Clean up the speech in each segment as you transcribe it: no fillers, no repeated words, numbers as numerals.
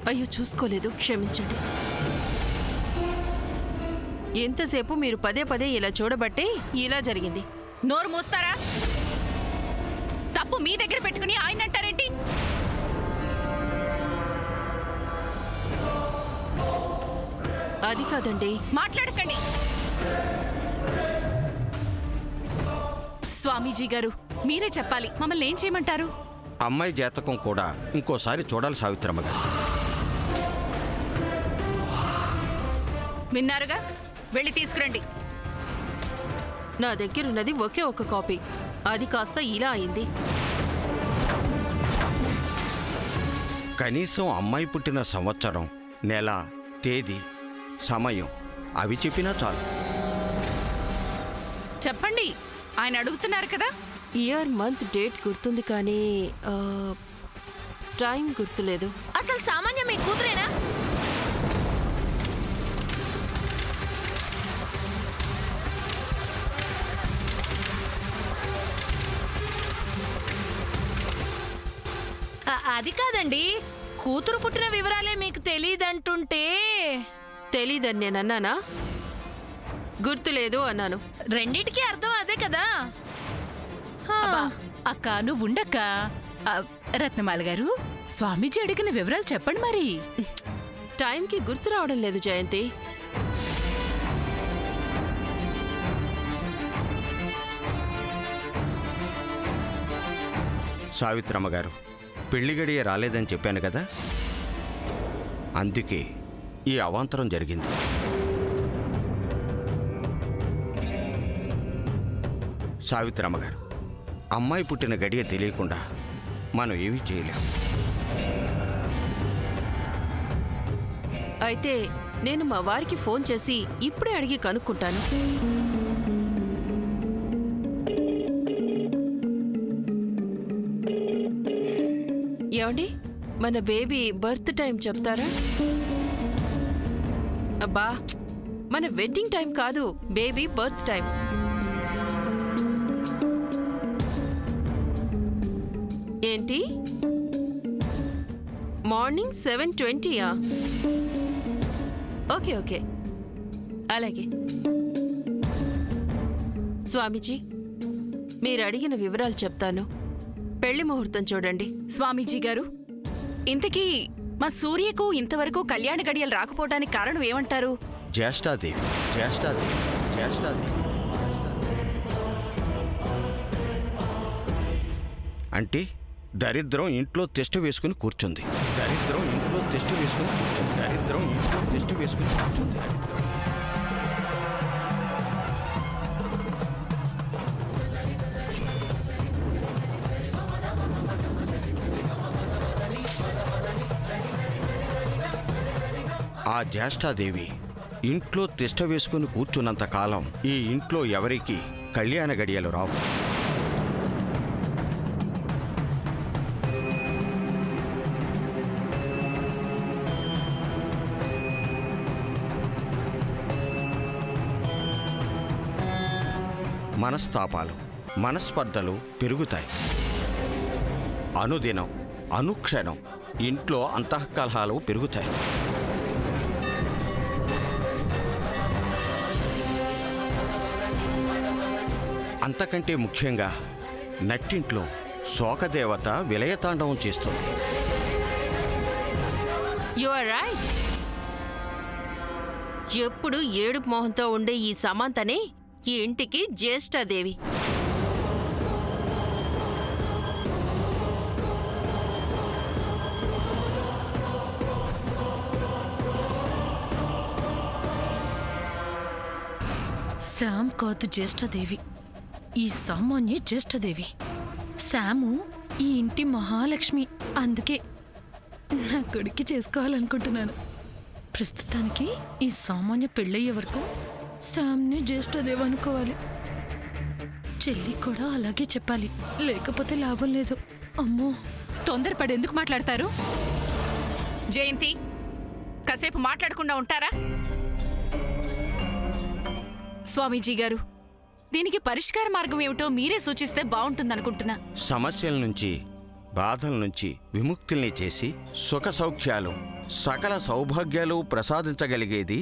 అయ్యో చూసుకోలేదు, క్షమించండి. ఎంతసేపు మీరు పదే పదే ఇలా చూడబట్టే ఇలా జరిగింది. నోరు మూస్తారా? తప్పు మీ దగ్గర పెట్టుకుని ఆయన అంటారేంటి? అది కాదండి. మాట్లాడకండి. స్వామీజీ గారు, మీరే చెప్పాలి. మమ్మల్ని ఏం చేయమంటారు? అమ్మాయి జాతకం కూడా ఇంకోసారి చూడాలి సావిత్రమ్మ గారు. విన్నారుగా, వెళ్ళి తీసుకురండి. నా దగ్గరున్నది ఒకే ఒక కాపీ, అది కాస్త ఇలా అయింది. కనీసం అమ్మాయి పుట్టిన సంవత్సరం, నెల, తేదీ, సమయం అవి చెప్పినా చాలు. చెప్పండి, ఆయన అడుగుతున్నారు కదా. ఇయర్, మంత్, డేట్ గుర్తుంది కానీ టైం గుర్తులేదు. అసలు సామాన్యం మీ కూతురేనా? అది కాదండి, కూతురు పుట్టిన వివరాలే మీకు తెలీదంటుంటే. తెలీదని నేనన్నానా? గుర్తులేదు అన్నాను. రెండిటికి అర్థం అదే కదా. అక్క నువ్వు ఉండక్క. రత్నమాల గారు, స్వామీజీ అడిగిన వివరాలు చెప్పండి మరి. టైంకి గుర్తు రావడం లేదు జయంతి. సావిత్రమ్మ గారు, పెళ్లి గడియ రాలేదని చెప్పాను కదా, అందుకే ఈ అవాంతరం జరిగింది. సావిత్రమ్మ గారు, అమ్మాయి పుట్టిన గడియ తెలియకుండా మనం ఏమీ చేయలేం. అయితే నేను మా వారికి ఫోన్ చేసి ఇప్పుడే అడిగి కనుక్కుంటాను. ఏమండి, మన బేబీ బర్త్ టైం చెప్తారా? అబ్బా, మన వెడ్డింగ్ టైం కాదు, బేబీ బర్త్ టైం. ఏంటి, మార్నింగ్ 7:20యా? ఓకే ఓకే, అలాగే. స్వామీజీ, మీరు అడిగిన వివరాలు చెప్తాను. పెళ్లి ముహూర్తం చూడండి. స్వామీజీ గారు, ఇంతకీ మా సూర్యకు ఇంతవరకు కళ్యాణ గడియలు రాకపోవడానికి కారణం ఏమంటారు? జ్యేష్ఠాదేవి, జ్యేష్ఠాదేవి, జ్యేష్ఠాదేవి. అంటే దరిద్రం ఇంట్లో తిష్ట వేసుకుని కూర్చుంది. దరిద్రం ఇంట్లో తిష్ట వేసుకుని కూర్చుంది. దరిద్రం ఇంట్లో తిష్ట వేసుకుని కూర్చుంది. ఆ జ్యేష్ఠాదేవి ఇంట్లో తిష్ట వేసుకుని కూర్చున్నంత కాలం ఈ ఇంట్లో ఎవరికీ కళ్యాణ గడియలు రావు. మనస్తాపాలు, మనస్పర్ధలు పెరుగుతాయి. అనుదినం, అనుక్షణం ఇంట్లో అంతఃకలహాలు పెరుగుతాయి. అంతకంటే ముఖ్యంగా నట్టింట్లో శోకదేవత విలయతాండవం చేస్తుంది. You are right. ఎప్పుడు ఏడుపు మొహంతో ఉండే ఈ సమంతనే ఈ ఇంటికి జ్యేష్ఠాదేవి. శామ్ కాదు జ్యేష్ఠదేవి, ఈ సామాన్య జ్యేష్ఠదేవి. శాము ఈ ఇంటి మహాలక్ష్మి. అందుకే నా కొడుక్కి చేసుకోవాలనుకుంటున్నాను. ప్రస్తుతానికి ఈ సామాన్య పెళ్ళయ్యే వరకు శామ్ని జ్యేష్ఠదేవి అనుకోవాలి. చెల్లి కూడా అలాగే చెప్పాలి, లేకపోతే లాభం లేదు. అమ్మో, తొందరపడి ఎందుకు మాట్లాడతారు? జయంతి, కాసేపు మాట్లాడకుండా ఉంటారా? స్వామీజీ గారు, దీనికి పరిష్కార మార్గం ఏమిటో మీరే సూచిస్తే బాగుంటుందనుకుంటున్నా. సమస్యల నుంచి, బాధల నుంచి విముక్తుల్ని చేసి సుఖ సౌఖ్యాలు సకల సౌభాగ్యాలు ప్రసాదించగలిగేది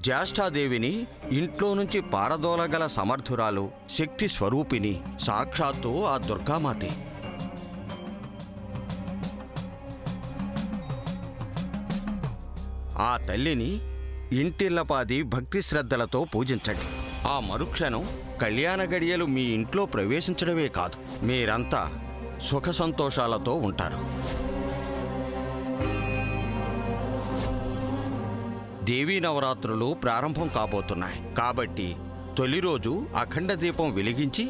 జ్యేష్ఠాదేవిని, ఇంట్లో నుంచి పారదోలగల సమర్థురాలు, శక్తి స్వరూపిణి సాక్షాత్తు ఆ దుర్గామాతే. ఆ తల్లిని ఇంటిల్లపాది భక్తి శ్రద్ధలతో పూజించండి. ఆ మరుక్షణం కళ్యాణ గడియలు మీ ఇంట్లో ప్రవేశించడమే కాదు, మీరంతా సుఖ సంతోషాలతో ఉంటారు. దేవీ నవరాత్రులు ప్రారంభం కాబోతున్నాయి కాబట్టి తొలి రోజు అఖండ దీపం వెలిగించి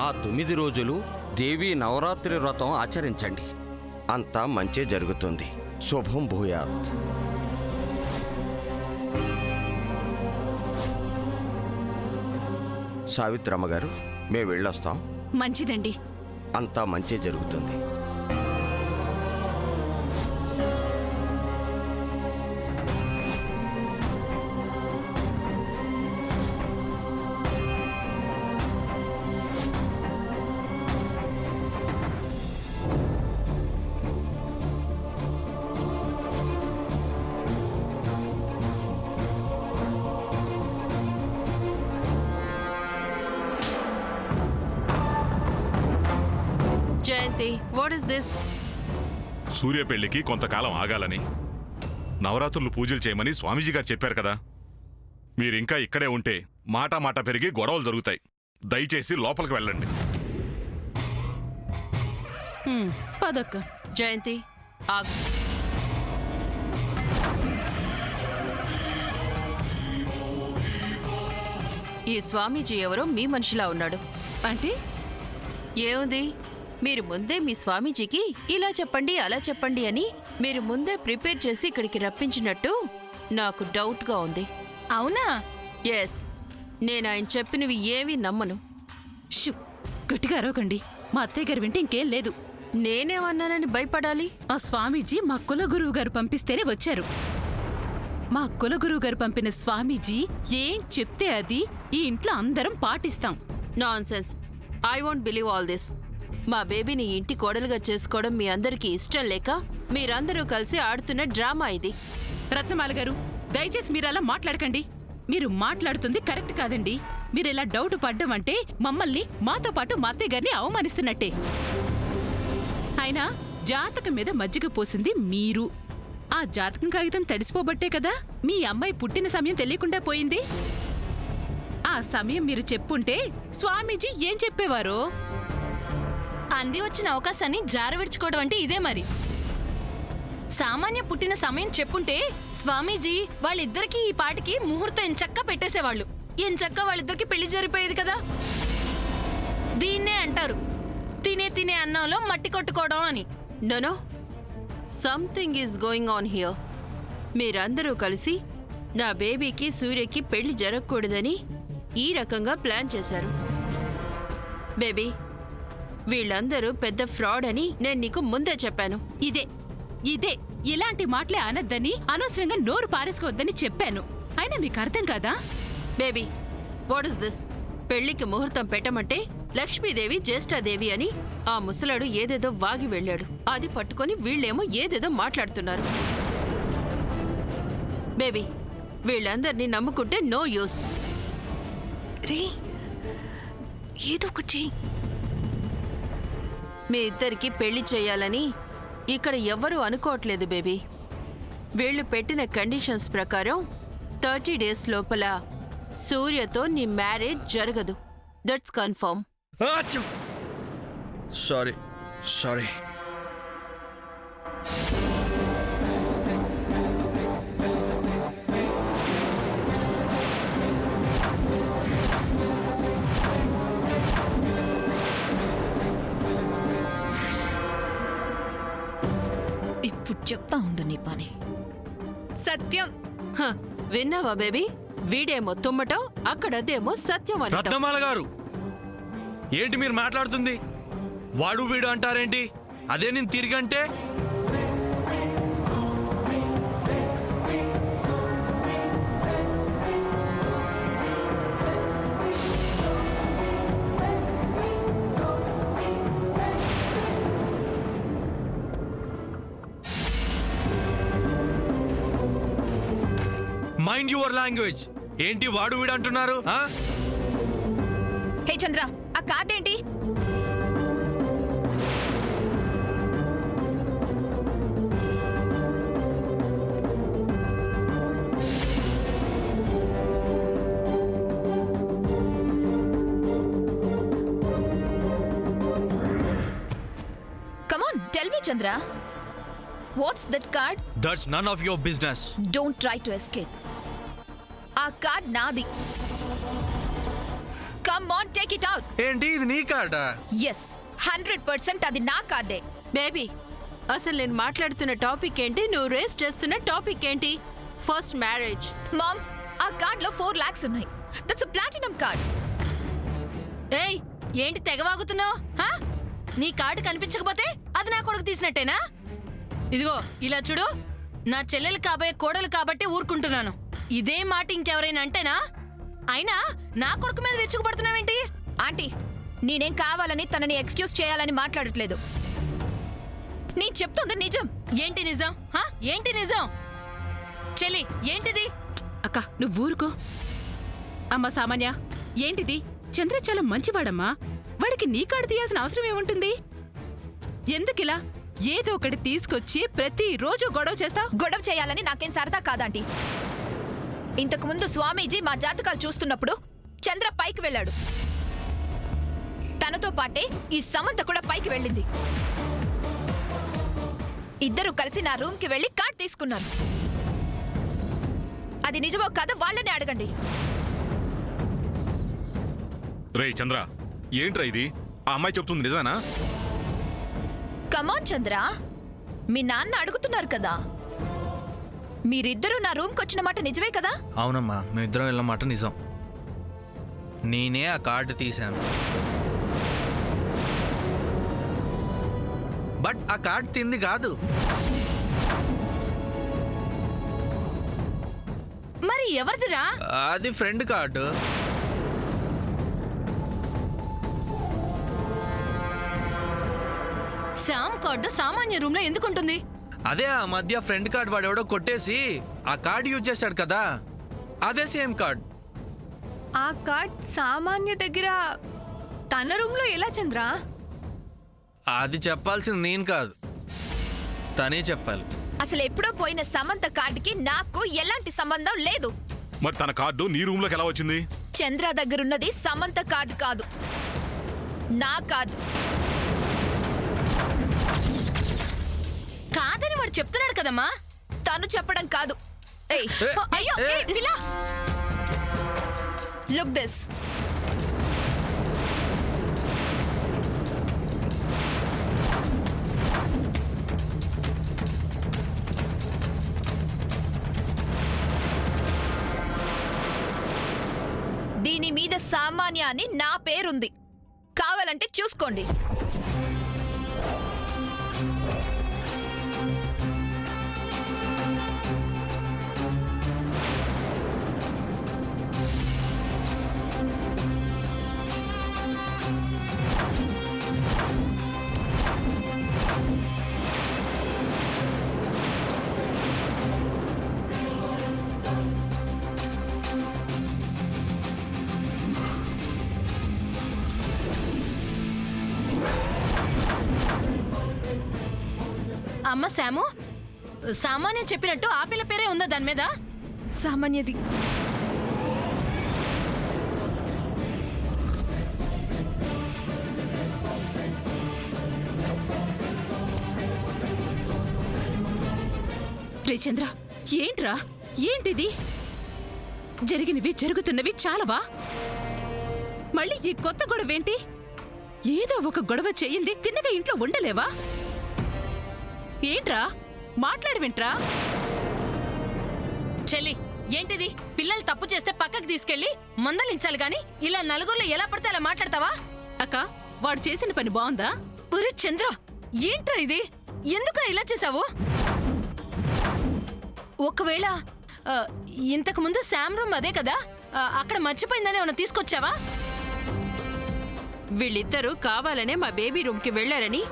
ఆ 9 రోజులు దేవీ నవరాత్రి వ్రతం ఆచరించండి. అంతా మంచే జరుగుతుంది. శుభం భూయాత్. సావిత్రమ్మ గారు, మేము వెళ్ళొస్తాం. మంచిదండి. అంతా మంచే జరుగుతుంది. జయంతి, వాట్ ఇస్ దిస్? సూర్య పెళ్లికి కొంతకాలం ఆగాలని, నవరాత్రులు పూజలు చేయమని స్వామీజీ గారు చెప్పారు కదా. మీరింకా ఇక్కడే ఉంటే మాట పెరిగి గొడవలు జరుగుతాయి. దయచేసి లోపలికి వెళ్ళండి. పదక్క. జయంతి, ఆగు. ఈ స్వామీజీ ఎవరో మీ మనిషిలా ఉన్నాడు. అంటే ఏముంది, మీరు ముందే మీ స్వామీజీకి ఇలా చెప్పండి అలా చెప్పండి అని మీరు ముందే ప్రిపేర్ చేసి ఇక్కడికి రప్పించినట్టు నాకు డౌట్గా ఉంది. అవునా? ఎస్, నేను ఆయన చెప్పినవి ఏమీ నమ్మను. షూ, గట్టిగా అరవకండి. మా అత్తయ్య గారు వింటే ఇంకేం లేదు. నేనేమన్నానని భయపడాలి? ఆ స్వామీజీ మా కుల గురువు గారు పంపిస్తేనే వచ్చారు. మా కుల గురువు గారు పంపిన స్వామీజీ ఏం చెప్తే అది ఈ ఇంట్లో అందరం పాటిస్తాం. Nonsense. I won't believe all this. మా బేబీని ఇంటి కోడలుగా చేసుకోవడం మీ అందరికీ ఇష్టం లేక మీరందరూ కలిసి ఆడుతున్న డ్రామా ఇది. రత్నమాల గారు, దయచేసి మీరు అలా మాట్లాడకండి. మీరు మాట్లాడుతుంది కరెక్ట్ కాదండి. మీరు ఇలా డౌట్ పడ్డం అంటే మమ్మల్ని, మాతో పాటు మా అత్తయ్య గారిని అవమానిస్తున్నట్టే. అయినా జాతకం మీద మజ్జిగ పోసింది మీరు. ఆ జాతకం కాగితం తడిసిపోబట్టే కదా మీ అమ్మాయి పుట్టిన సమయం తెలియకుండా పోయింది. ఆ సమయం మీరు చెప్పుంటే స్వామీజీ ఏం చెప్పేవారో. అంది వచ్చిన అవకాశాన్ని జారవిడ్చుకోవడం అంటే ఇదే మరి. సామాన్య పుట్టిన సమయం చెప్పుంటే స్వామీజీ వాళ్ళిద్దరికీ ఈ పాటికి ముహూర్తం ఎంచక్కా పెట్టేసేవాళ్ళు. ఎంచక్కా వాళ్ళిద్దరికి పెళ్లి జరిపోయేది కదా. దీన్నే అంటారు తినే అన్నంలో మట్టి కొట్టుకోవడం అని. No, something is going on here. మీరందరూ కలిసి నా బేబీకి సూర్యకి పెళ్లి జరగకూడదని ఈ రకంగా ప్లాన్ చేశారు. బేబీ, వీళ్ళందరూ పెద్ద ఫ్రాడ్ అని నేను నీకు ముందే చెప్పాను. ఇదే ఇలాంటి మాటలే అనద్దని, అనవసరంగా నోరు పారేసుకోవద్దని చెప్పాను. అయినా మీకు అర్థం కాదా? Baby, what is this? పెళ్లికి ముహూర్తం పెట్టమంటే లక్ష్మీదేవి జ్యేష్ఠాదేవి అని ఆ ముసలాడు ఏదేదో వాగి వెళ్ళాడు. అది పట్టుకొని వీళ్ళేమో ఏదేదో మాట్లాడుతున్నారు. బేబీ, వీళ్ళందరినీ నమ్ముకుంటే నో యూస్. రే, ఏదో ఒకటి చెయ్యి. మీ ఇద్దరికి పెళ్లి చేయాలని ఇక్కడ ఎవ్వరూ అనుకోవట్లేదు బేబీ. వీళ్ళు పెట్టిన కండిషన్స్ ప్రకారం 30 days లోపల సూర్యతో నీ మ్యారేజ్ జరగదు. That's confirm. సారీ. ఇప్పుడు చెప్తా ఉండు నీ పని. సత్యం. హ, విన్నావా బేబీ? వీడేమో తుమ్మటం, అక్కడదేమో సత్యం అనటం. రత్నమాల గారు, ఏంటి మీరు మాట్లాడుతుంది? వాడు వీడు అంటారేంటి? అదే నేను తిరిగంటే మైండ్ యువర్ లాంగ్వేజ్. ఏంటి వాడు వీడు అంటున్నారు? హే చంద్ర, ఆ కార్డ్ ఏంటి? Come on, tell me, Chandra. What's that card? That's none of your business. Don't try to escape. ఆ కార్డ్ నాది. Come on, take it out. ఏంటి ఇది నీ కార్డా? Yes, 100% అది నా కార్డే. బేబీ అసలు నేను మాట్లాడుతున్న టాపిక్ ఏంటి, నువ్వు రేస్ చేస్తున్న టాపిక్ ఏంటి? First marriage. మామ్, ఆ కార్డ్ లో 4 lakhs ఉన్నాయి. That's a platinum card. ఏయ్, ఏంటి తెగవాగుతున్నావు? నీ కార్డు కనిపించకపోతే అది నా కొడుకు తీసినట్టేనా? ఇదిగో ఇలా చూడు, నా చెల్లెలు కాబోయే కోడలు కాబట్టి ఊరుకుంటున్నాను. ఇదే మాట ఇంకెవరైనా అంటేనా? అయినా నా కొడుకు మీద వెచ్చుకుపడుతున్నావేంటి? ఆంటీ, నేనేం కావాలని తనని ఎక్స్క్యూజ్ చేయాలని మాట్లాడట్లేదు. నేను చెప్తుంది నిజం. ఏంటి నిజం? ఏంటి నిజం? చెల్లి, ఏంటిది? అక్క నువ్వు ఊరుకో. అమ్మా సామాన్య, ఏంటిది? చంద్ర చాలా మంచివాడమ్మా. వాడికి నీ కార్డు తీయాల్సిన అవసరం ఏముంటుంది? ఎందుకిలా ఏదో ఒకటి తీసుకొచ్చి ప్రతిరోజు గొడవ చేస్తావు? గొడవ చేయాలని నాకేం సరదా కాదంటీ. ఇంతకు ముందు స్వామీజీ మా జాతకాలు చూస్తున్నప్పుడు చంద్ర పైకి వెళ్ళాడు. తనతో పాటే ఈ సమంత కూడా పైకి వెళ్ళింది. ఇద్దరు కలిసి నా రూమ్ కి వెళ్లి కార్డ్ తీసుకున్నారు. అది నిజమో కాదో వాళ్ళనే అడగండి. రేయ్ చంద్ర, ఏంట్రా ఇది? ఆ అమ్మాయి చెప్తుంది నిజమేనా? కమాన్ చంద్ర, మీ నాన్న అడుగుతున్నారు కదా. మీరిద్దరూ నా రూమ్కి వచ్చిన మాట నిజమే కదా? అవునమ్మా, మేమిద్దరం వెళ్ళమాట నిజం. నేనే ఆ కార్డు తీశాను. బట్ ఆ కార్డు తింది కాదు. మరి ఎవరిదిరా? అది ఫ్రెండ్ కార్డు. శామ్ కార్డు సామాన్య రూమ్ లో ఎందుకుంటుంది? అదే ఆ మధ్య ఫ్రెండ్ కార్డ్ వాడు ఎవడో కొట్టేసి ఆ కార్డు యూజ్ చేశాడు కదా, అదే సేమ్ కార్డ్. ఆ కార్డ్ సామాన్య దగ్గర తన రూమ్ లో ఎలా చంద్ర? అది చెప్పాల్సింది నేను కాదు, తనే చెప్పాలి. అసలు ఎప్పుడో పోయిన సమంత కార్డుకి నాకు ఎలాంటి సంబంధం లేదు. మరి తన కార్డు నీ రూమ్ లోకి ఎలా వచ్చింది? చంద్ర దగ్గరున్నది సమంత కార్డు కాదు, నా కార్డు. కాదని వాడు చెప్తున్నాడు కదమ్మా. తను చెప్పడం కాదు. ఏయ్, అయ్యో, ఏయ్, విలా. Look this. దీని మీద సామాన్య అని నా పేరుంది. కావాలంటే చూసుకోండి. అమ్మ శాము, సామాన్య చెప్పినట్టు ఆ పిల్ల పేరే ఉందా దాని మీద? సామాన్యది. రే చంద్ర, ఏంట్రా? ఏంటిది? జరిగినవి జరుగుతున్నవి చాలవా? మళ్ళీ ఈ కొత్త గొడవేంటి? ఏదో ఒక గొడవ చెయ్యండి, తిన్నగా ఇంట్లో ఉండలేవా? ఏంట్రా మాట్లాడవేంట్రా? చెల్లి, ఏంటిది? పిల్లలు తప్పు చేస్తే పక్కకు తీసుకెళ్లి మందలించాలి గాని ఇలా నలుగురిలో ఎలా పడితే అలా మాట్లాడతావా? అక్క, వాడు చేసిన పని బాగుందా? ఒరే చంద్ర, ఏంట్రా ఇది? ఎందుకు ఇలా చేసావు? ఒకవేళ ఇంతకు ముందు శామ్ రూమ్ అదే కదా, అక్కడ మర్చిపోయిందని ఏమైనా తీసుకొచ్చావా? వీళ్ళిద్దరూ కావాలనే మా బేబీ రూమ్కి వెళ్లారని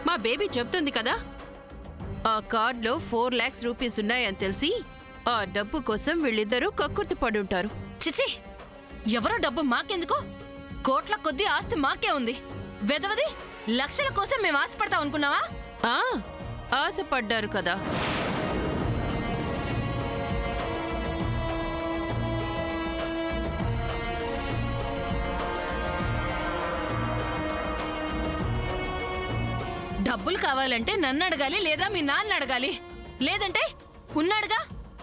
మా బేబీ చెప్తుంది కదా. ఆ కార్డ్లో 4 lakhs రూపీస్ ఉన్నాయని తెలిసి ఆ డబ్బు కోసం వీళ్ళిద్దరూ కక్కుర్తి పడుంటారు. చిచి, ఎవరో డబ్బు మాకెందుకు? కోట్ల కొద్ది ఆస్తి మాకే ఉంది. వెదవది లక్షల కోసం మేము ఆశపడతాం అనుకున్నావా? ఆశపడ్డారు కదా. డబ్బులు కావాలంటే నన్ను అడగాలి, లేదా మీ నాన్న అడగాలి. లేదంటే ఉన్నాడుగా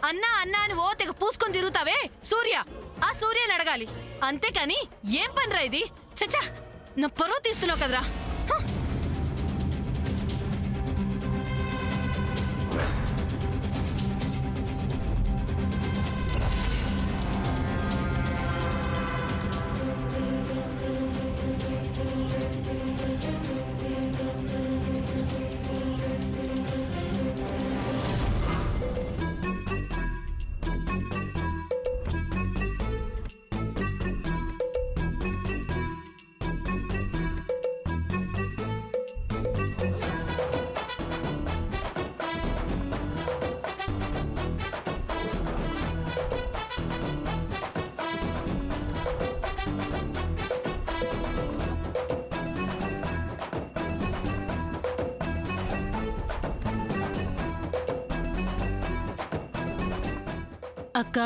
అన్నా అన్నా అని ఓ తెగ పూసుకొని తిరుగుతావే సూర్య, ఆ సూర్యని అడగాలి. అంతేకాని ఏం పనిరా ఇది? చచ్చా, నా పరువు తీస్తున్నావు కదరా. హ! అక్క,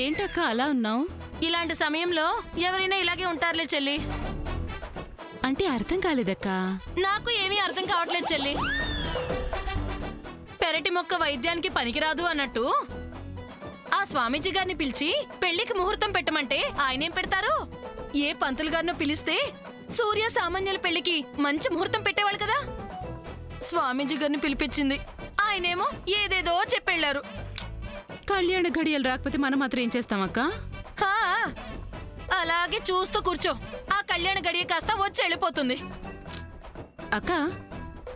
ఏంటక్క అలా ఉన్నావు? ఇలాంటి సమయంలో ఎవరైనా ఇలాగే ఉంటారులే చెల్లి. అంటే అర్థం కాలేదక్క. నాకు ఏమీ అర్థం కావట్లేదు చెల్లి. పెరటి మొక్క వైద్యానికి పనికిరాదు అన్నట్టు ఆ స్వామీజీ గారిని పిలిచి పెళ్లికి ముహూర్తం పెట్టమంటే ఆయనేం పెడతారు? ఏ పంతులు గారినో పిలిస్తే సూర్య సామాన్యుల పెళ్లికి మంచి ముహూర్తం పెట్టేవాళ్ళు కదా. స్వామీజీ గారిని పిలిపించింది, ఆయనేమో ఏదేదో చెప్పెళ్లారు. కళ్యాణ గడియలు రాకపోతే మనం మాత్రం ఏం చేస్తామక్క? హా, అలాగే చూస్తూ కూర్చో. ఆ కళ్యాణ గడియ కాస్త వచ్చి వెళ్ళిపోతుంది. అక్క,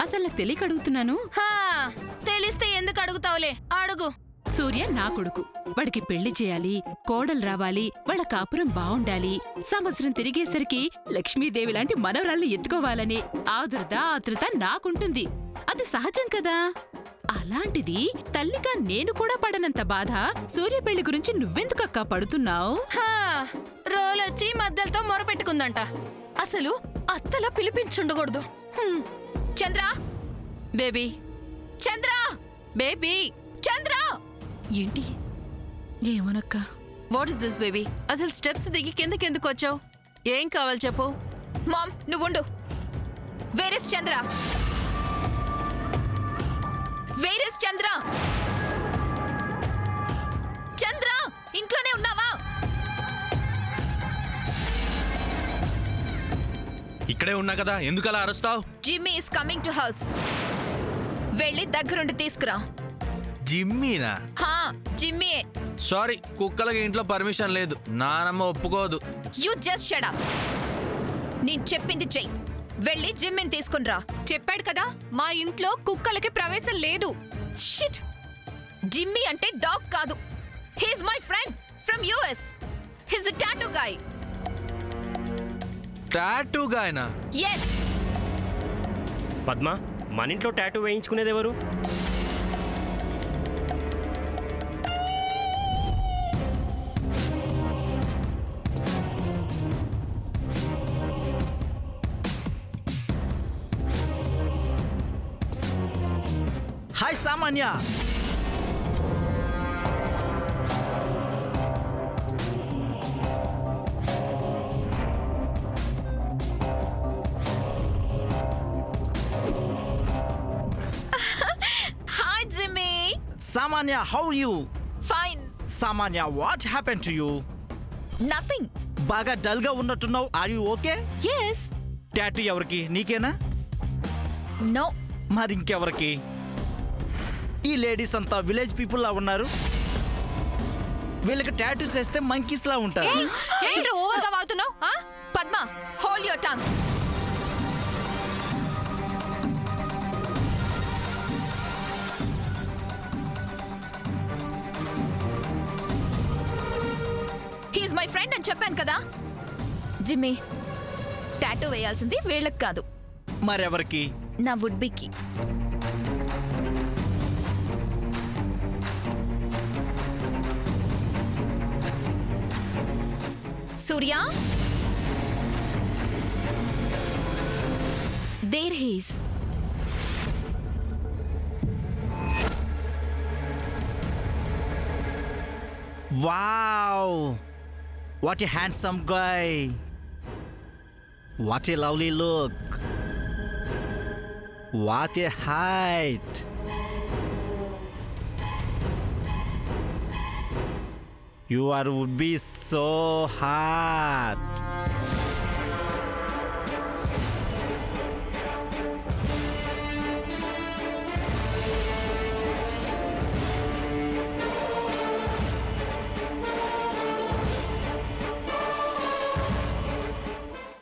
అసలు నాకు తెలియక అడుగుతున్నాను. హా, తెలిస్తే ఎందుకు అడుగుతావులే, అడుగు. సూర్య నా కొడుకు, వాడికి పెళ్లి చేయాలి, కోడలు రావాలి, వాళ్ళ కాపురం బావుండాలి, సంవత్సరం తిరిగేసరికి లక్ష్మీదేవి లాంటి మనవరాల్ని ఎత్తుకోవాలని ఆతృత నాకుంటుంది. అది సహజం కదా. అలాంటిది తల్లిగా నేను కూడా పడనంత బాధ సూర్య పెళ్లి గురించి నువ్వెందుకక్క పడుతున్నావు? రోలొచ్చి మద్దలతో మొరపెట్టుకుందంట. అసలు అత్తలా పిలిపించుండకూడదు. చంద్ర, బేబీ, చంద్ర, బేబీ, చంద్ర. ఏంటి? ఏమోనక్క. What is this baby? అసలు స్టెప్స్ దిగి కిందకెందుకు వచ్చావు? ఏం కావాలి చెప్పు. మామ్, నువ్వుండు. Where is Chandra? Where is Chandra? Chandra, ఇంట్లోనే ఉన్నావా? ఇక్కడే ఉన్నా కదా, ఎందుకు అలా అరుస్తావు? Jimmy is coming to house. వెళ్ళి దగ్గరుండి తీసుకురా. జిమ్మీనా? హా, జిమ్మీ. సారీ, కుక్కలకి ఇంట్లో పర్మిషన్ లేదు, నానమ్మ ఒప్పుకోదు. You just shut up. నేను చెప్పింది చెయ్యి. వెళ్ళి జిమ్మిని తీసుకునిరా. చెప్పాడు కదా, మా ఇంట్లో కుక్కలకి ప్రవేశం లేదు. షిట్. జిమ్మీ అంటే డాగ్ కాదు. He's my friend from US. He's a tattoo guy. Tattoo గాయనా? yes. పద్మ, మన ఇంట్లో టాటూ వేయించుకునేది ఎవరు? హాయ్ సామాన్య. Hi Jimmy. Samanya, how are you? Fine. Samanya, what happened to you? Nothing. బాగా డల్ గా ఉన్నట్టున్నావు. Are you okay? Yes. Tattoo ఎవరికి? నీకేనా? No. మరి ఇంకెవరికి? ఈ లేడీస్ అంతా విలేజ్ పీపుల్ లా ఉన్నారు. వీళ్ళకి టాటూస్ వేస్తే మంకీస్ లా ఉంటారు. ఏంట్రా ఓవర్గా వాగుతున్నావు? Padma, hold your tongue. He's my friend అని చెప్పాను కదా. జిమ్మీ, టాటూ వేయాల్సింది వీళ్ళకి కాదు, మరెవరికి? నా వుడ్ బికి. Surya, there he's. Wow! What a handsome guy! What a lovely look! What a height! You are would be so hot.